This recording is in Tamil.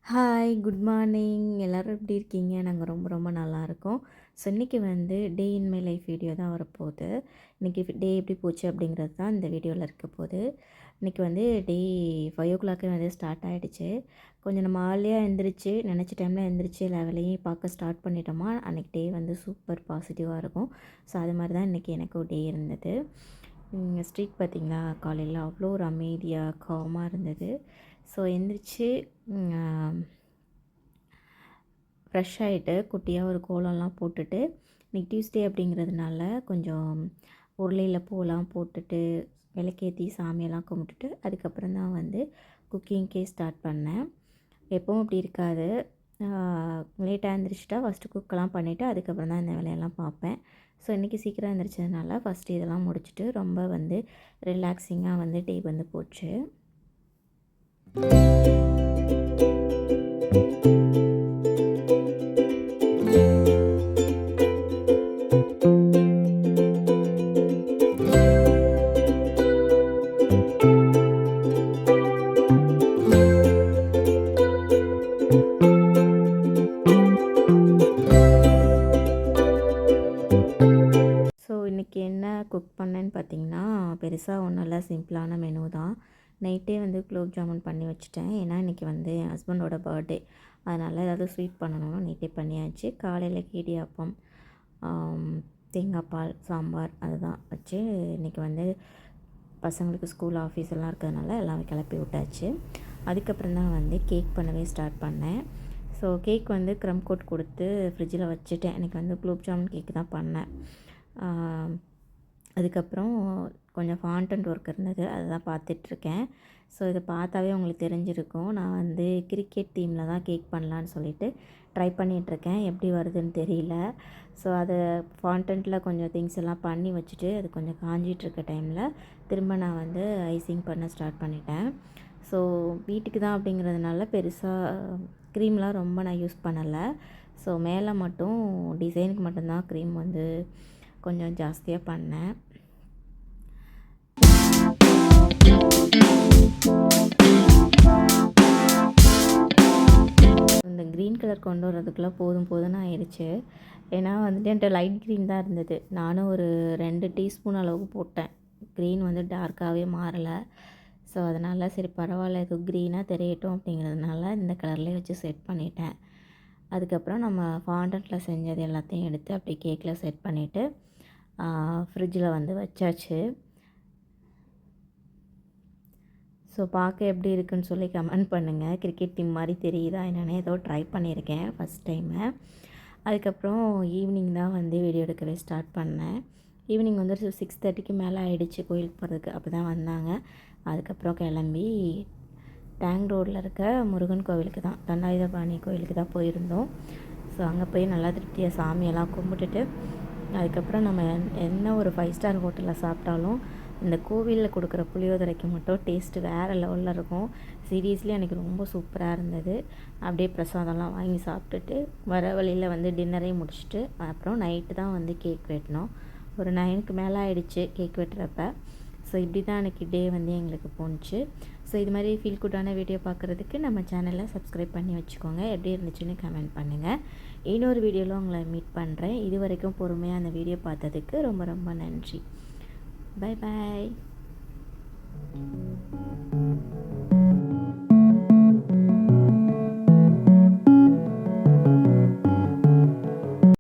Hi, good morning. எல்லோரும் எப்படி இருக்கீங்க? நாங்கள் ரொம்ப ரொம்ப நல்லாயிருக்கோம். ஸோ இன்றைக்கி வந்து டே இன் மை லைஃப் வீடியோ தான் வரப்போகுது. இன்றைக்கி டே எப்படி போச்சு அப்படிங்கிறது தான் இந்த வீடியோவில் இருக்க போகுது. இன்றைக்கி வந்து டே 5:00 வந்து ஸ்டார்ட் ஆகிடுச்சு. கொஞ்சம் நம்ம ஆர்லியாக எழுந்திரிச்சு நினச்ச டைமில் எழுந்திரிச்சு எல்லா வேலையும் பார்க்க ஸ்டார்ட் பண்ணிட்டோமா அன்றைக்கி டே வந்து சூப்பர் பாசிட்டிவாக இருக்கும். ஸோ அது மாதிரி தான் இன்றைக்கி எனக்கு ஒரு டே இருந்தது. ஸ்ட்ரீட் பார்த்திங்களா, காலையில் அவ்வளோ ஒரு அமைதியாக காமாக இருந்தது. ஸோ எந்திரிச்சு ஃப்ரெஷ் ஆகிட்டு குட்டியாக ஒரு கோலம்லாம் போட்டுட்டு, இன்றைக்கி டியூஸ்டே அப்படிங்கிறதுனால கொஞ்சம் உருளையில் பூவெல்லாம் போட்டுட்டு விளக்கேற்றி சாமியெல்லாம் கும்பிட்டுட்டு அதுக்கப்புறம் தான் வந்து குக்கிங்க்கே ஸ்டார்ட் பண்ணேன். எப்பவும் அப்படி இருக்காது. லேட்டாக எழுந்திரிச்சிட்டா ஃபஸ்ட்டு குக்கெல்லாம் பண்ணிவிட்டு அதுக்கப்புறம் தான் இந்த வேலையெல்லாம் பார்ப்பேன். ஸோ இன்றைக்கி சீக்கிரம் எழுந்திரிச்சதுனால ஃபஸ்ட்டு இதெல்லாம் முடிச்சுட்டு ரொம்ப வந்து ரிலாக்ஸிங்காக வந்து டே வந்து போச்சு. இன்றைக்கி என்ன குக் பண்ணேன்னு பார்த்திங்கன்னா, பெருசாக ஒன்றும் இல்லை, சிம்பிளான மெனு தான். நைட்டே வந்து குலோப் ஜாமுன் பண்ணி வச்சுட்டேன். ஏன்னா இன்றைக்கி வந்து என் ஹஸ்பண்டோட பர்த்டே, அதனால் ஏதாவது ஸ்வீட் பண்ணணும்னு நைட்டே பண்ணியாச்சு. காலையில் இடியாப்பம், தேங்காய் பால், சாம்பார் அதுதான் வச்சு இன்றைக்கி வந்து பசங்களுக்கு ஸ்கூல் ஆஃபீஸ் எல்லாம் இருக்கிறதுனால எல்லாம் கிளப்பி விட்டாச்சு. அதுக்கப்புறம் தான் வந்து கேக் பண்ணவே ஸ்டார்ட் பண்ணேன். ஸோ கேக் வந்து க்ரம் கோட் கொடுத்து ஃப்ரிட்ஜில் வச்சுட்டேன். இன்றைக்கி வந்து குலோப் ஜாமுன் கேக் தான் பண்ணேன். அதுக்கப்புறம் கொஞ்சம் ஃபாண்டன்ட் ஒர்க் இருந்தது, அதை தான் பார்த்துட்ருக்கேன். ஸோ இதை பார்த்தாவே உங்களுக்கு தெரிஞ்சிருக்கும். நான் வந்து கிரிக்கெட் தீமில் தான் கேக் பண்ணலான்னு சொல்லிட்டு ட்ரை பண்ணிகிட்ருக்கேன். எப்படி வருதுன்னு தெரியல. ஸோ அதை ஃபாண்டன்ட்டில் கொஞ்சம் திங்ஸ் எல்லாம் பண்ணி வச்சுட்டு அது கொஞ்சம் காஞ்சிகிட்ருக்க டைமில் திரும்ப நான் வந்து ஐசிங் பண்ண ஸ்டார்ட் பண்ணிட்டேன். ஸோ வீட்டுக்கு தான் அப்படிங்கிறதுனால பெருசாக க்ரீம்லாம் ரொம்ப நான் யூஸ் பண்ணலை. ஸோ மேலே மட்டும் டிசைனுக்கு மட்டும்தான் க்ரீம் வந்து கொஞ்சம் ஜாஸ்தியாக பண்ணேன். இந்த க்ரீன் கலர் கொண்டு வர்றதுக்குள்ளே போதும்னு ஆயிடுச்சு. ஏன்னா வந்துட்டு என்கிட்ட லைட் க்ரீன் தான் இருந்தது. நானும் ஒரு 2 டீஸ்பூன் அளவுக்கு போட்டேன். க்ரீன் வந்து டார்க்காகவே மாறலை. ஸோ அதனால் சரி பரவாயில்ல, எதுவும் க்ரீனாக தெரியட்டும் அப்படிங்கிறதுனால இந்த கலர்லேயே வச்சு செட் பண்ணிட்டேன். அதுக்கப்புறம் நம்ம ஃபாண்டன்ட்டில் செஞ்சது எல்லாத்தையும் எடுத்து அப்படியே கேக்கில் செட் பண்ணிவிட்டு ஃப்ரிட்ஜில் வந்து வச்சாச்சு. ஸோ பார்க்க எப்படி இருக்குன்னு சொல்லி கமெண்ட் பண்ணுங்கள். கிரிக்கெட் டீம் மாதிரி தெரியுதா என்னென்னு ஏதோ ட்ரை பண்ணியிருக்கேன் ஃபஸ்ட் டைமு. அதுக்கப்புறம் ஈவினிங் தான் வந்து வீடியோ எடுக்கவே ஸ்டார்ட் பண்ணேன். ஈவினிங் வந்து 6:30க்கு மேலே ஆகிடுச்சு கோயிலுக்கு போகிறதுக்கு. அப்போ தான் வந்தாங்க. அதுக்கப்புறம் கிளம்பி டேங்க் ரோடில் இருக்க முருகன் கோவிலுக்கு தான், தண்டாயுதபாணி கோவிலுக்கு தான் போயிருந்தோம். ஸோ அங்கே போய் நல்லா திருப்தியாக சாமியெல்லாம் கும்பிட்டுட்டு அதுக்கப்புறம் நம்ம என்ன ஒரு 5 ஸ்டார் ஹோட்டலில் சாப்பிட்டாலும் இந்த கோவிலில் கொடுக்குற புளியோதரைக்கு மட்டும் டேஸ்ட்டு வேறு லெவலில் இருக்கும். சீரியஸ்லி எனக்கு ரொம்ப சூப்பராக இருந்தது. அப்படியே பிரசாதம்லாம் வாங்கி சாப்பிட்டுட்டு வர வழியில் வந்து டின்னரையும் முடிச்சுட்டு அப்புறம் நைட்டு தான் வந்து கேக் வெட்டினோம். ஒரு 9க்கு மேலே ஆகிடுச்சு கேக் வெட்டுறப்ப. ஸோ இப்படி தான் எனக்கு டே வந்து எங்களுக்கு போணுச்சு. ஸோ இது மாதிரி ஃபீல் குட்டான வீடியோ பார்க்குறதுக்கு நம்ம சேனலை சப்ஸ்கிரைப் பண்ணி வச்சுக்கோங்க. எப்படி இருந்துச்சுன்னு கமெண்ட் பண்ணுங்கள். இன்னொரு வீடியோவில் உங்களை மீட் பண்ணுறேன். இது வரைக்கும் பொறுமையாக அந்த வீடியோ பார்த்ததுக்கு ரொம்ப ரொம்ப நன்றி. Bye bye.